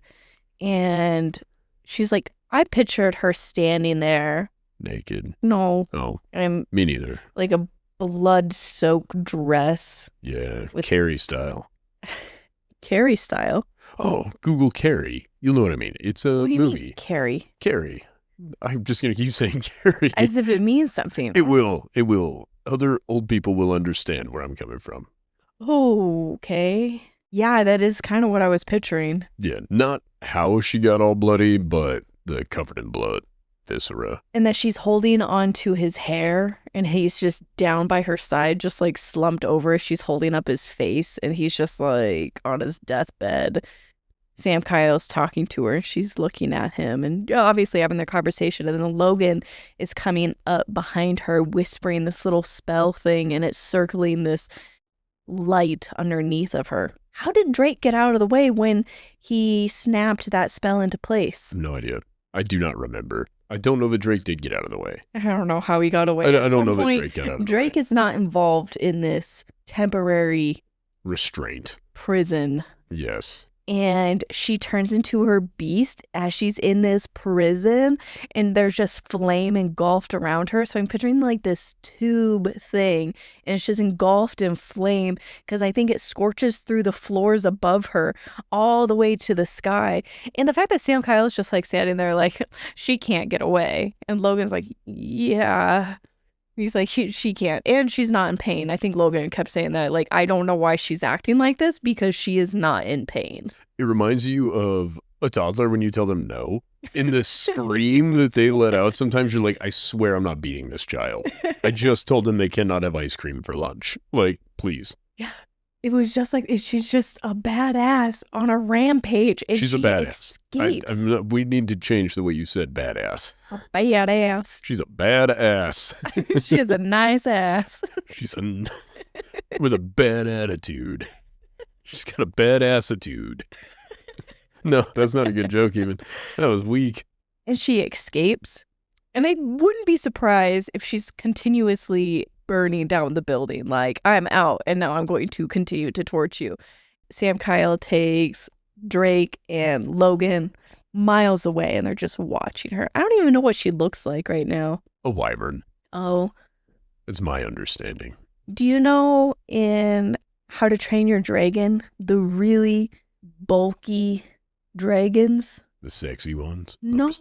And she's like, I pictured her standing there. Naked. No. Oh, I'm me neither. like a blood-soaked dress. Yeah, With- Carrie style. Carrie style. Oh, Google Carrie. You'll know what I mean. It's a What do you movie. mean, Carrie? Carrie. I'm just going to keep saying Carrie. As if it means something. It will. It will. Other old people will understand where I'm coming from. Oh, okay. Yeah, that is kind of what I was picturing. Yeah, not how she got all bloody, but the covered in blood viscera. And that she's holding onto his hair and he's just down by her side, just like slumped over. She's holding up his face and he's just like on his deathbed. Samkiel's talking to her. She's looking at him and obviously having their conversation. And then Logan is coming up behind her, whispering this little spell thing, and it's circling this light underneath of her. How did Drake get out of the way when he snapped that spell into place? No idea. I do not remember. I don't know that Drake did get out of the way. I don't know how he got away. I don't know that Drake got out of the way. Drake is not involved in this temporary Restraint. prison. Yes. And she turns into her beast as she's in this prison, and there's just flame engulfed around her. So I'm picturing like this tube thing, and it's just engulfed in flame because I think it scorches through the floors above her all the way to the sky. And the fact that Samkiel's just like standing there like, she can't get away. And Logan's like, yeah. He's like, she can't. And she's not in pain. I think Logan kept saying that. Like, I don't know why she's acting like this because she is not in pain. It reminds you of a toddler when you tell them no. In the scream that they let out, sometimes you're like, I swear I'm not beating this child. I just told them they cannot have ice cream for lunch. Like, please. Yeah. It was just like, she's just a badass on a rampage. And She's a badass. Escapes. We need to change the way you said badass. A badass. She's a badass. She has a nice ass. She's with a bad attitude. She's got a bad attitude. No, that's not a good joke even. That was weak. And she escapes. And I wouldn't be surprised if she's continuously burning down the building. Like, I'm out and now I'm going to continue to torch you. Samkiel takes Drake and Logan miles away and they're just watching her. I don't even know what she looks like right now. A wyvern. Oh. That's my understanding. Do you know in How to Train Your Dragon, the really bulky dragons? The sexy ones? No.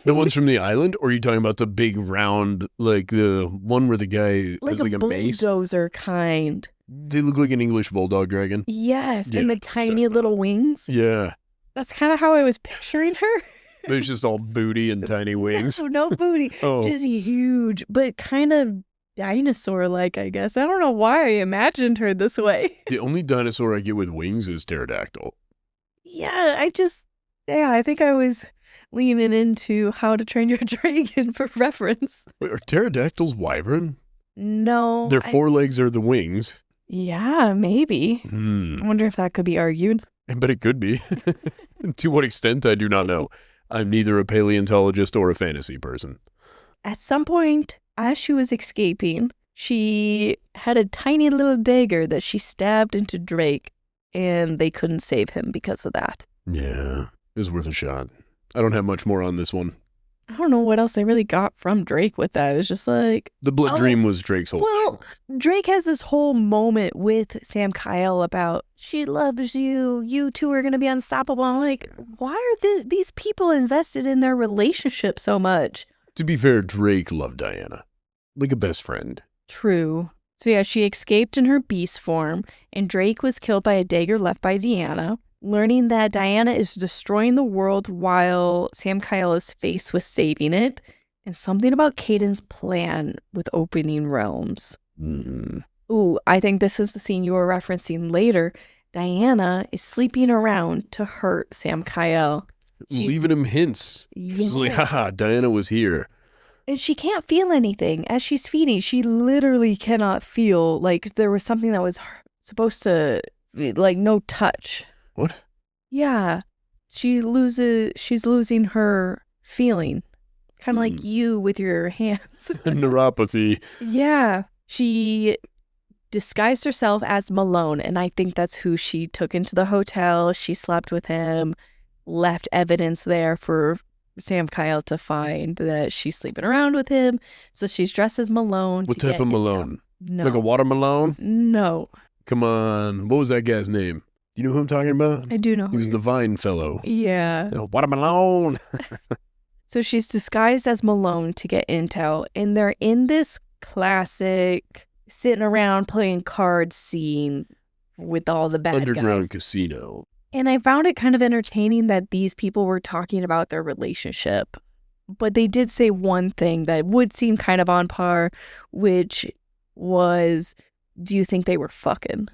The ones from the island? Or are you talking about the big round, like the one where the guy like has like a mace? bulldozer kind. They look like an English bulldog dragon. Yes, Yeah, and the tiny little wings. Yeah. That's kind of how I was picturing her. It's just all booty and tiny wings. No booty. Oh. Just huge, but kind of dinosaur-like, I guess. I don't know why I imagined her this way. The only dinosaur I get with wings is pterodactyl. Yeah, I think I was leaning into How to Train Your Dragon for reference. Wait, are pterodactyls wyvern? No. Their forelegs are the wings. Yeah, maybe. I wonder if that could be argued. But it could be. To what extent, I do not know. I'm neither a paleontologist or a fantasy person. At some point, as she was escaping, she had a tiny little dagger that she stabbed into Drake, and they couldn't save him because of that. Yeah, it was worth a shot. I don't have much more on this one. I don't know what else they really got from Drake with that. It was just like, The blood dream was Drake's whole thing. Drake has this whole moment with Samkiel about, she loves you, you two are going to be unstoppable. I'm like, why are these people invested in their relationship so much? To be fair, Drake loved Dianna. Like a best friend. True. So yeah, she escaped in her beast form, and Drake was killed by a dagger left by Dianna. Learning that Dianna is destroying the world while Samkiel is faced with saving it, and something about Kaden's plan with opening realms. Ooh, I think this is the scene you were referencing later. Dianna is sleeping around to hurt Samkiel. Leaving him hints. She's like, haha, Dianna was here. And she can't feel anything. As she's feeding, she literally cannot feel. Like, there was something that was supposed to, like, no touch. What? Yeah. She's losing her feeling. Kind of like you with your hands. Neuropathy. Yeah. She disguised herself as Malone, and I think that's who she took into the hotel. She slept with him, left evidence there for Samkiel to find that she's sleeping around with him. So she's dressed as Malone. What type of Malone? No. Like a watermelon? No. Come on. What was that guy's name? Do you know who I'm talking about? I do know. He was the Vine fellow. Yeah. Watermelon. So she's disguised as Malone to get intel, and they're in this classic sitting around playing cards scene with all the bad Underground guys. casino. And I found it kind of entertaining that these people were talking about their relationship. But they did say one thing that would seem kind of on par, which was, do you think they were fucking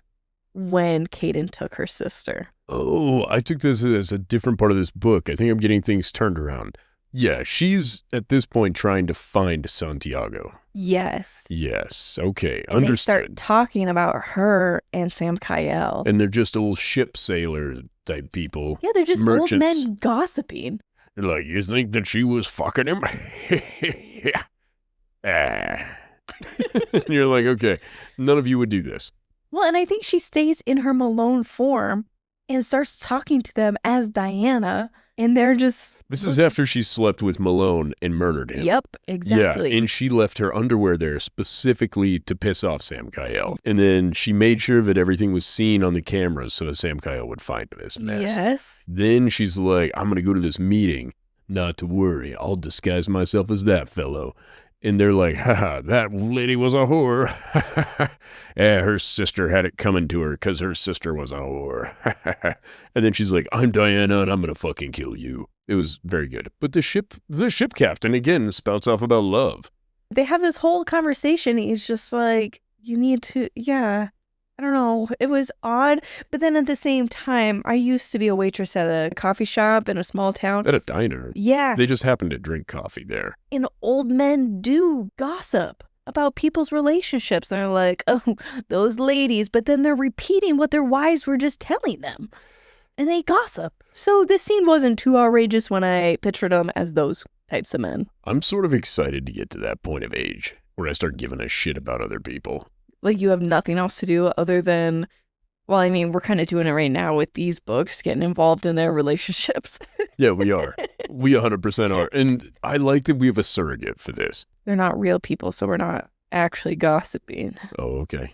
when Kaden took her sister? Oh, I took this as a different part of this book. I think I'm getting things turned around. Yeah, she's at this point trying to find Santiago. Yes. Yes, okay, And understood. they start talking about her and Samkiel. And they're just old ship sailor type people. Yeah, they're just merchants. old men gossiping. They're like, you think that she was fucking him? And you're like, okay, none of you would do this. Well, and I think she stays in her Malone form and starts talking to them as Dianna, and they're just... This is after she slept with Malone and murdered him. Yep, exactly. Yeah, and she left her underwear there specifically to piss off Samkiel. And then she made sure that everything was seen on the cameras so that Samkiel would find this mess. Yes. Then she's like, I'm going to go to this meeting. Not to worry, I'll disguise myself as that fellow. And they're like, haha, that lady was a whore. Yeah, her sister had it coming to her because her sister was a whore. And then she's like, I'm Dianna and I'm going to fucking kill you. It was very good. But the ship captain, again, spouts off about love. They have this whole conversation. He's just like, you need to, yeah. I don't know. It was odd. But then at the same time, I used to be a waitress at a coffee shop in a small town. At a diner. Yeah. They just happened to drink coffee there. And old men do gossip about people's relationships. They're like, oh, those ladies. But then they're repeating what their wives were just telling them. And they gossip. So this scene wasn't too outrageous when I pictured them as those types of men. I'm sort of excited to get to that point of age where I start giving a shit about other people. Like, you have nothing else to do other than, well, I mean, we're kind of doing it right now with these books, getting involved in their relationships. Yeah, we are. We 100% are. And I like that we have a surrogate for this. They're not real people, so we're not actually gossiping. Oh, okay.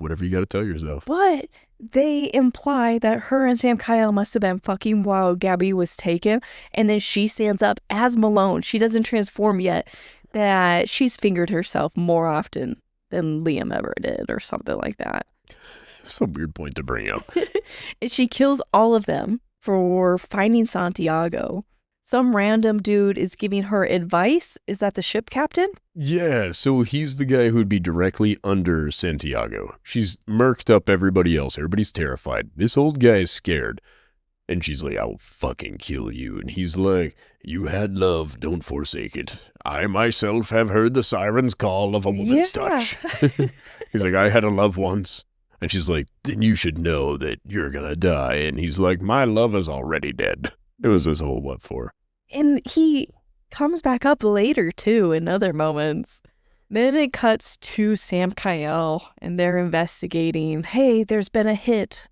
Whatever you got to tell yourself. But they imply that her and Samkiel must have been fucking while Gabby was taken. And then she stands up as Malone. She doesn't transform yet. That she's fingered herself more often than Liam ever did or something like that. It's a weird point to bring up. And she kills all of them for finding Santiago. Some random dude is giving her advice. Is that the ship captain? Yeah, so he's the guy who'd be directly under Santiago. She's murked up everybody else. Everybody's terrified. This old guy is scared. And she's like, I'll fucking kill you. And he's like, you had love, don't forsake it. I myself have heard the siren's call of a woman's touch. He's like, I had a love once. And she's like, then you should know that you're gonna die. And he's like, my love is already dead. It was this whole what for. And he comes back up later, too, in other moments. Then it cuts to Samkiel, and they're investigating. Hey, there's been a hit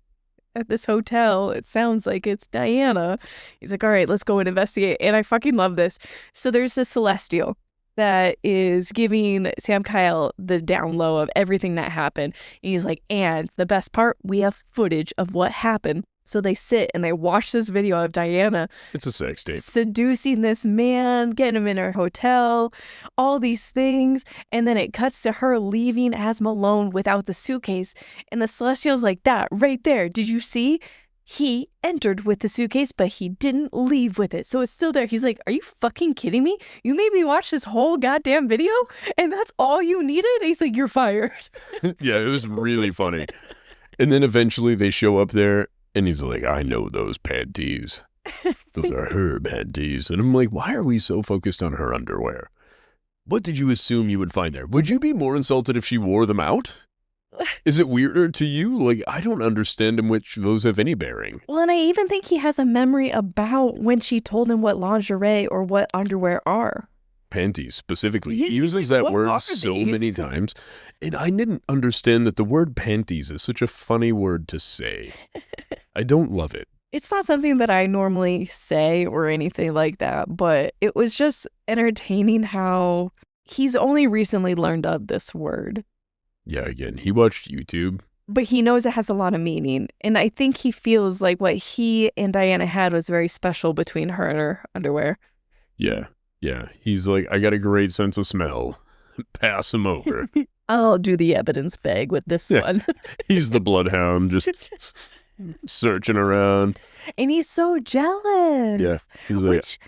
at this hotel. It sounds like it's Dianna. He's like, all right, let's go and investigate. And I fucking love this. So there's this Celestial that is giving Samkiel the down low of everything that happened. And he's like, and the best part, we have footage of what happened. So they sit and they watch this video of Dianna. It's a sex tape. Seducing this man, getting him in her hotel, all these things. And then it cuts to her leaving as Malone without the suitcase. And the Celestial's like, that right there. Did you see? He entered with the suitcase, but he didn't leave with it. So it's still there. He's like, are you fucking kidding me? You made me watch this whole goddamn video and that's all you needed? And he's like, you're fired. Yeah, it was really funny. And then eventually they show up there and he's like, I know those panties. Those are her panties. And I'm like, why are we so focused on her underwear? What did you assume you would find there? Would you be more insulted if she wore them out? Is it weirder to you? Like, I don't understand in which those have any bearing. Well, and I even think he has a memory about when she told him what lingerie or what underwear are. Panties, specifically. Yeah, He uses that what word are so these? many times. And I didn't understand that the word panties is such a funny word to say. I don't love it. It's not something that I normally say or anything like that, but it was just entertaining how he's only recently learned of this word. Yeah, again, he watched YouTube. But he knows it has a lot of meaning. And I think he feels like what he and Dianna had was very special between her and her underwear. Yeah. He's like, I got a great sense of smell. Pass him over. I'll do the evidence bag with this one. He's the bloodhound, just searching around. And he's so jealous. Yeah. He's like,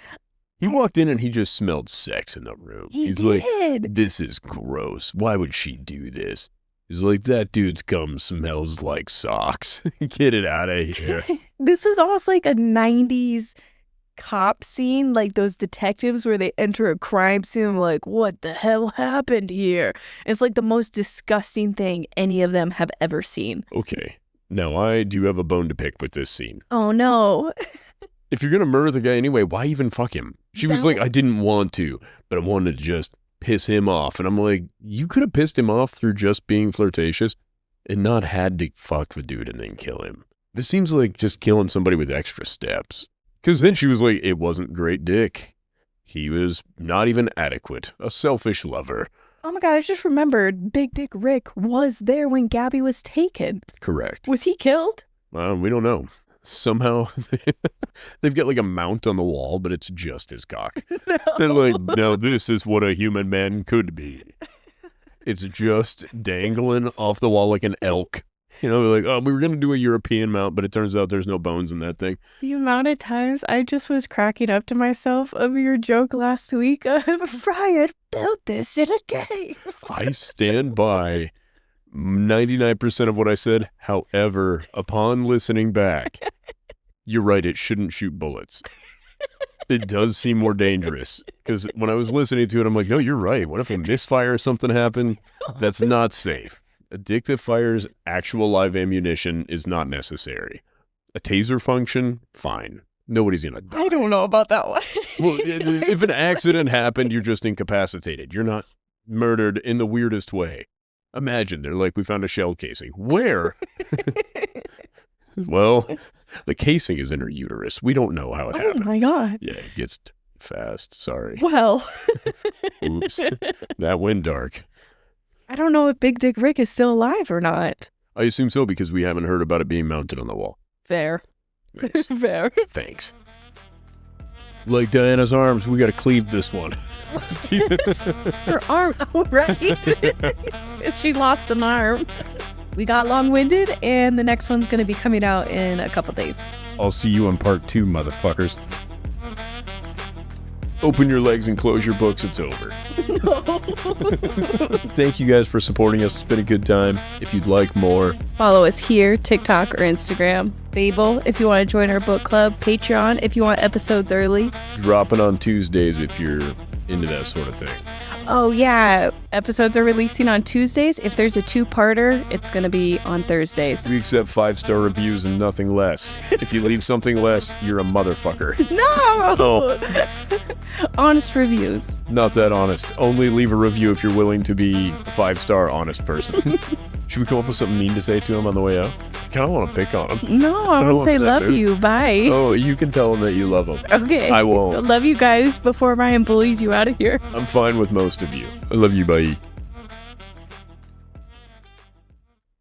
he walked in and he just smelled sex in the room. He's did. like, this is gross. Why would she do this? He's like, that dude's cum smells like socks. Get it out of here. This was almost like a 90s cop scene, like those detectives where they enter a crime scene like, what the hell happened here? It's like the most disgusting thing any of them have ever seen. Okay. Now, I do have a bone to pick with this scene. Oh, no. If you're going to murder the guy anyway, why even fuck him? She was like, I didn't want to, but I wanted to just piss him off. And I'm like, you could have pissed him off through just being flirtatious and not had to fuck the dude and then kill him. This seems like just killing somebody with extra steps. Because then she was like, it wasn't great dick. He was not even adequate. A selfish lover. Oh my God, I just remembered Big Dick Rick was there when Gabby was taken. Correct. Was he killed? We don't know. Somehow, they've got like a mount on the wall, but it's just his cock. No. They're like, no, this is what a human man could be. It's just dangling off the wall like an elk. You know, like, oh, we were going to do a European mount, but it turns out there's no bones in that thing. The amount of times I just was cracking up to myself of your joke last week of Ryan built this in a cave. I stand by 99% of what I said. However, upon listening back, you're right, it shouldn't shoot bullets. It does seem more dangerous. Because when I was listening to it, I'm like, no, you're right. What if a misfire or something happened? That's not safe. A dick that fires actual live ammunition is not necessary. A taser function, fine. Nobody's gonna die. I don't know about that one. Well, if an accident happened, you're just incapacitated. You're not murdered in the weirdest way. Imagine, they're like, we found a shell casing. Where? Well, the casing is in her uterus. We don't know how it happened. Oh my God. Yeah, it gets fast. Sorry. Well. Oops. That went dark. I don't know if Big Dick Rick is still alive or not. I assume so because we haven't heard about it being mounted on the wall. Fair. Thanks. Fair. Thanks. Like Diana's arms, we got to cleave this one. Her arms. Oh, right. She lost an arm. We got long-winded, and the next one's going to be coming out in a couple days. I'll see you in part 2, motherfuckers. Open your legs and close your books. It's over. No. Thank you guys for supporting us. It's been a good time. If you'd like more, Follow us here, TikTok or Instagram. Fable, if you want to join our book club. Patreon, if you want episodes early. drop it on Tuesdays if you're into that sort of thing. Oh, yeah. Episodes are releasing on Tuesdays. If there's a two-parter, it's going to be on Thursdays. We accept 5-star reviews and nothing less. If you leave something less, you're a motherfucker. No! Oh. Honest reviews. Not that honest. Only leave a review if you're willing to be a 5-star honest person. Should we come up with something mean to say to him on the way out? kind of want to pick on him. No, I won't say love you. Bye. Oh, you can tell him that you love him. Okay. I won't. Love you guys before Ryan bullies you out of here. I'm fine with most of you. I love you, bye.